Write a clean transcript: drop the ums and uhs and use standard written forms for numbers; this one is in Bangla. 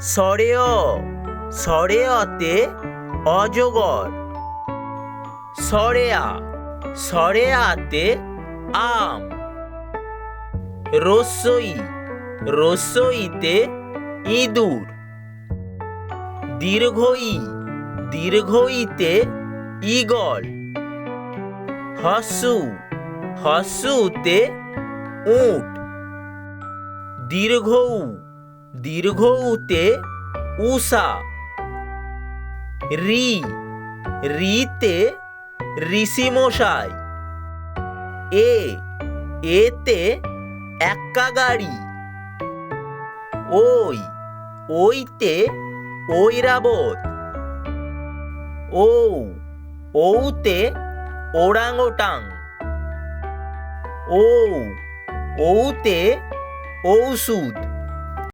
সরেয় সরেয়তে অজগর। সরেয়া সরেয়াতে আম। রস্যই রস্যইতে ইঁদুর। দীর্ঘই দীর্ঘইতে ঈগল। হস্যু হস্যুতে উট। দীর্ঘৌ দীর্ঘৌতে উষা। রি রিতে ঋষিমশাই। এতে এক্কা গাড়ি। ওইতে ঐরাবত। ওতে ওরাংওটাং। ওতে ঔষধ।